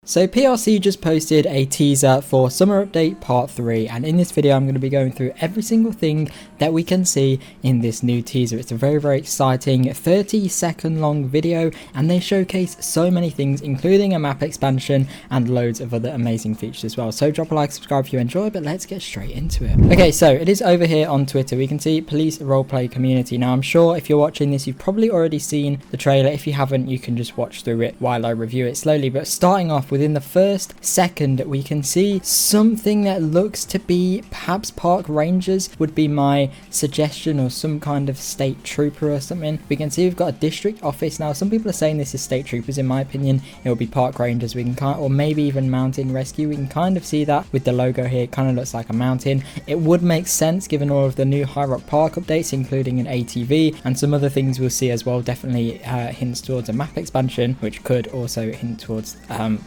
So PRC just posted a teaser for Summer Update Part 3, and in this video I'm going to be going through every single thing that we can see in this new teaser. It's a very exciting 30-second long video, and they showcase so many things, including a map expansion and loads of other amazing features as well. So drop a like, subscribe if you enjoy, but let's get straight into it. Okay, so it is over here on Twitter. We can see Police Roleplay Community. Now I'm sure if you're watching this you've probably already seen the trailer. If you haven't, you can just watch through it while I review it slowly. But starting off, within the first second we can see something that looks to be perhaps park rangers would be my suggestion, or some kind of state trooper or something. We can see we've got a district office. Now some people are saying this is state troopers. In my opinion it will be park rangers. We can or maybe even mountain rescue. We can kind of see that with the logo here. It kind of looks like a mountain. It would make sense given all of the new High Rock Park updates, including an ATV and some other things we'll see as well. Definitely hints towards a map expansion, which could also hint towards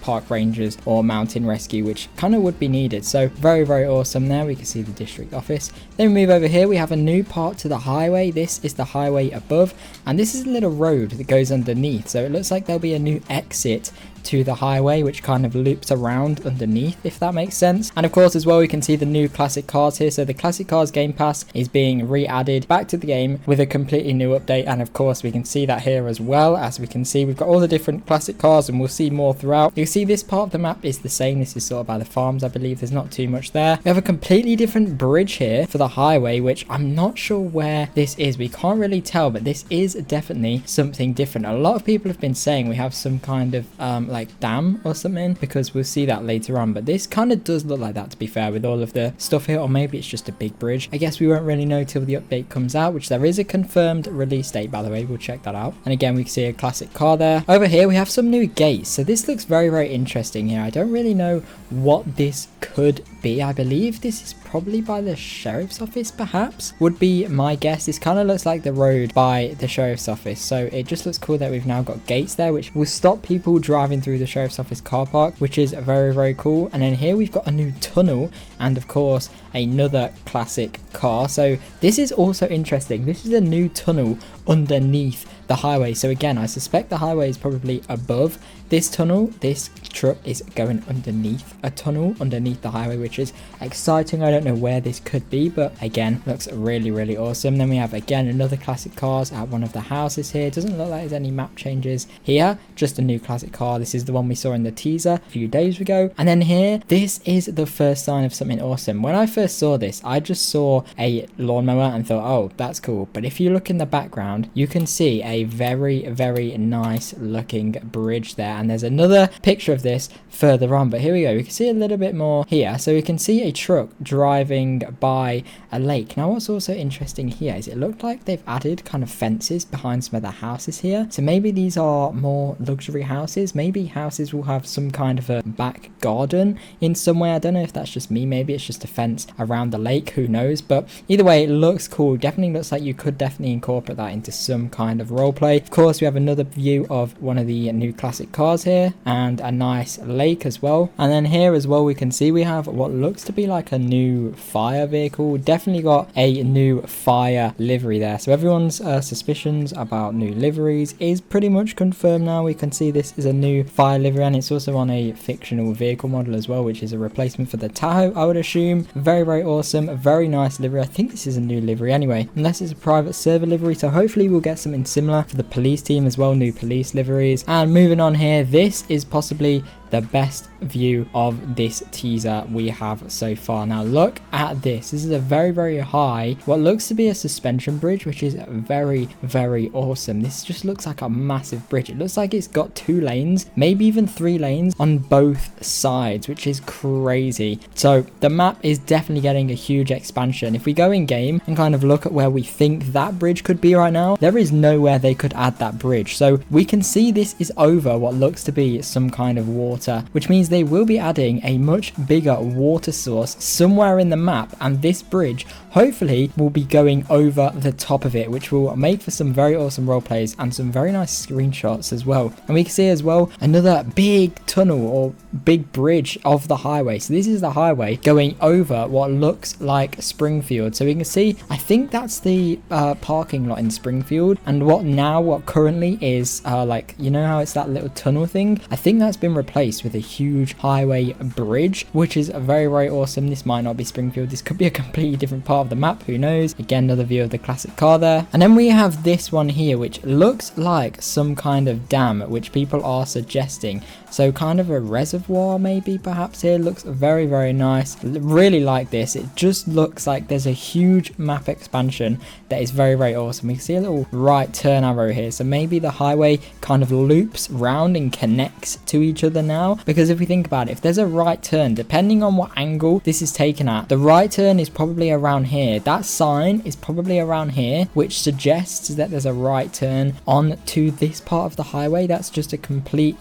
park rangers or mountain rescue, which kind of would be needed. So very awesome there. We can see the district office. Then we move over here. We have a new part to the highway. This is the highway above, and this is a little road that goes underneath. So it looks like there'll be a new exit to the highway, which kind of loops around underneath, if that makes sense. And of course as well we can see the new classic cars here. So the classic cars game pass is being re-added back to the game with a completely new update, and of course we can see that here as well. As we can see, we've got all the different classic cars, and we'll see more throughout. You see this part of the map is the same. This is sort of by the farms, I believe. There's not too much there. We have a completely different bridge here for the highway, which I'm not sure where this is. We can't really tell, but this is definitely something different. A lot of people have been saying we have some kind of like dam or something, because we'll see that later on. But this kind of does look like that, to be fair, with all of the stuff here. Or maybe it's just a big bridge. I guess we won't really know till the update comes out, which there is a confirmed release date, by the way. We'll check that out. And again we can see a classic car there. Over here we have some new gates. So this looks very interesting here. I don't really know what this could be. I believe this is probably by the sheriff's office, perhaps, would be my guess. This kind of looks like the road by the sheriff's office. So it just looks cool that we've now got gates there, which will stop people driving through the sheriff's office car park, which is very cool. And then here we've got a new tunnel, and of course another classic car. So this is also interesting. This is a new tunnel underneath the highway. So again, I suspect the highway is probably above this tunnel. This truck is going underneath a tunnel underneath the highway, which is exciting. I don't know where this could be, but again, looks really awesome. Then we have again another classic cars at one of the houses here. It doesn't look like there's any map changes here, just a new classic car. This is the one we saw in the teaser a few days ago. And then here, this is the first sign of something awesome. When I first saw this, I just saw a lawnmower and thought, oh, that's cool. But if you look in the background, you can see a very nice looking bridge there. And there's another picture of this further on, but here we go. We can see a little bit more here. So we can see a truck driving by a lake. Now what's also interesting here is it looked like they've added kind of fences behind some of the houses here. So maybe these are more luxury houses. Maybe houses will have some kind of a back garden in some way. I don't know if that's just me. Maybe it's just a fence around the lake. Who knows? But either way, it looks cool. Definitely looks like you could definitely incorporate that into some kind of role play. Of course, we have another view of one of the new classic cars here, and a nice lake as well. And then here as well we can see we have what looks to be like a new fire vehicle. Definitely got a new fire livery there. So everyone's suspicions about new liveries is pretty much confirmed now. We can see this is a new fire livery, and it's also on a fictional vehicle model as well, which is a replacement for the Tahoe, I would assume. Very awesome, very nice livery. I think this is a new livery anyway, unless it's a private server livery. So hopefully we'll get something similar for the police team as well, new police liveries. And moving on here, this is possibly the best view of this teaser we have so far. Now look at this. This is a very high, what looks to be a suspension bridge, which is very awesome. This just looks like a massive bridge. It looks like it's got 2 lanes, maybe even 3 lanes on both sides, which is crazy. So the map is definitely getting a huge expansion. If we go in game and kind of look at where we think that bridge could be right now, there is nowhere they could add that bridge. So we can see this is over what looks to be some kind of water, which means they will be adding a much bigger water source somewhere in the map, and this bridge hopefully will be going over the top of it, which will make for some very awesome role plays and some very nice screenshots as well. And we can see as well another big tunnel or big bridge of the highway. So this is the highway going over what looks like Springfield. So we can see, I think that's the parking lot in Springfield, and what currently is like, you know how it's that little tunnel thing? I think that's been replaced place with a huge highway bridge, which is very, very awesome. This might not be Springfield. This could be a completely different part of the map. Who knows? Again, another view of the classic car there. And then we have this one here, which looks like some kind of dam, which people are suggesting. So kind of a reservoir maybe perhaps here. Looks very, very nice. Really like this. It just looks like there's a huge map expansion that is very, very awesome. We can see a little right turn arrow here. So maybe the highway kind of loops round and connects to each other now. Because if we think about it, if there's a right turn, depending on what angle this is taken at, the right turn is probably around here. That sign is probably around here, which suggests that there's a right turn on to this part of the highway. That's just a complete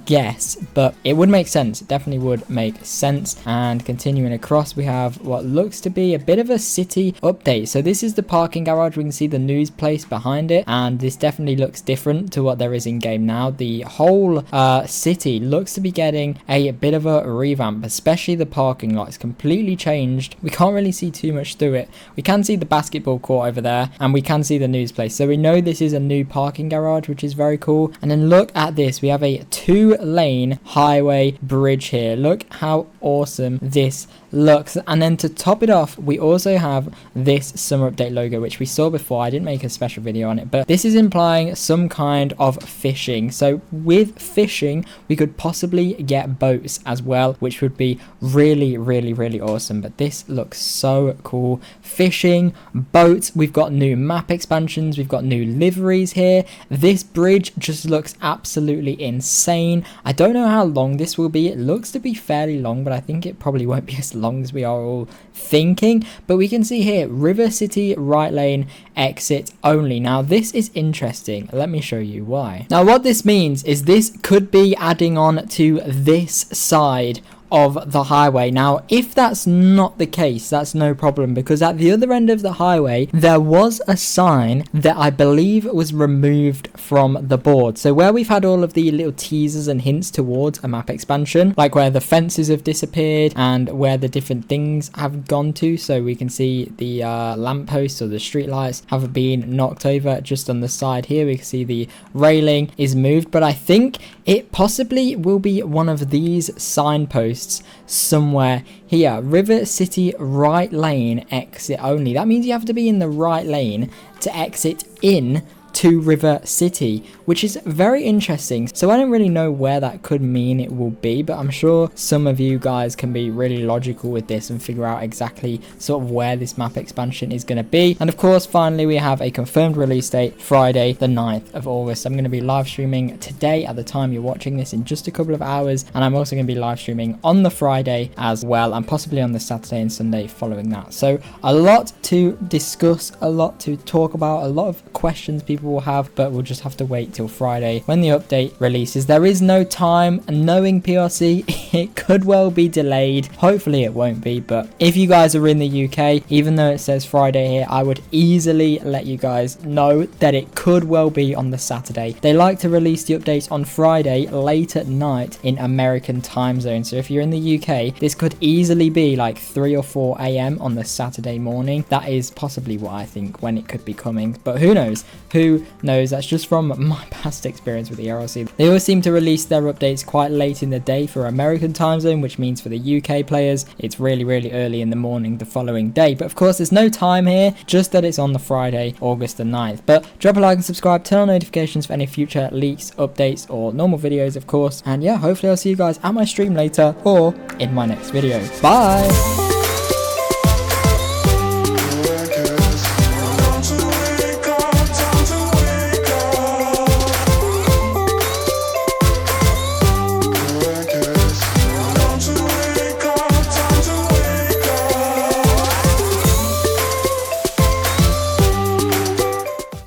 guess, but it would make sense. It definitely would make sense. And continuing across, we have what looks to be a bit of a city update. So this is the parking garage. We can see the news place behind it, and this definitely looks different to what there is in game now. The whole city looks to be getting a bit of a revamp, especially the parking lot. It's completely changed. We can't really see too much through it. We can see the basketball court over there, and we can see the news place. So we know this is a new parking garage, which is very cool. And then look at this. We have a 2-lane highway bridge here. Look how awesome this looks. And then to top it off, we also have this summer update logo, which we saw before. I didn't make a special video on it, but this is implying some kind of fishing. So with fishing, we could possibly get boats as well, which would be really, really, really awesome. But this looks so cool. Fishing, boats, we've got new map expansions, we've got new liveries here. This bridge just looks absolutely insane. I don't know how long this will be. It looks to be fairly long, but I think it probably won't be as long as we are all thinking. But we can see here, River City right lane exit only. Now this is interesting. Let me show you why. Now what this means is this could be adding on to this side of the highway. Now if that's not the case, that's no problem, because at the other end of the highway there was a sign that I believe was removed from the board. So where we've had all of the little teasers and hints towards a map expansion, like where the fences have disappeared and where the different things have gone to, so we can see the lampposts or the street lights have been knocked over. Just on the side here we can see the railing is moved, but I think it possibly will be one of these signposts somewhere here. River City right lane exit only. That means you have to be in the right lane to exit in to River City, which is very interesting. So I don't really know where that could mean it will be, but I'm sure some of you guys can be really logical with this and figure out exactly sort of where this map expansion is going to be. And of course, finally, we have a confirmed release date, Friday the 9th of August. I'm going to be live streaming today at the time you're watching this in just a couple of hours, and I'm also going to be live streaming on the Friday as well, and possibly on the Saturday and Sunday following that. So a lot to discuss, a lot to talk about, a lot of questions people will have, but we'll just have to wait till Friday when the update releases. There is no time, and knowing PRC, it could well be delayed. Hopefully it won't be, but if you guys are in the UK, even though it says Friday here, I would easily let you guys know that it could well be on the Saturday. They like to release the updates on Friday late at night in American time zone, so if you're in the UK, this could easily be like 3 or 4 a.m. on the Saturday morning. That is possibly what I think when it could be coming, but who knows? Who knows? That's just from my past experience with the ERLC. They always seem to release their updates quite late in the day for American time zone, which means for the UK players, it's really, really early in the morning the following day. But of course, there's no time here, just that it's on the Friday, August the 9th. But drop a like and subscribe, turn on notifications for any future leaks, updates, or normal videos, of course. And yeah, hopefully I'll see you guys at my stream later or in my next video. Bye!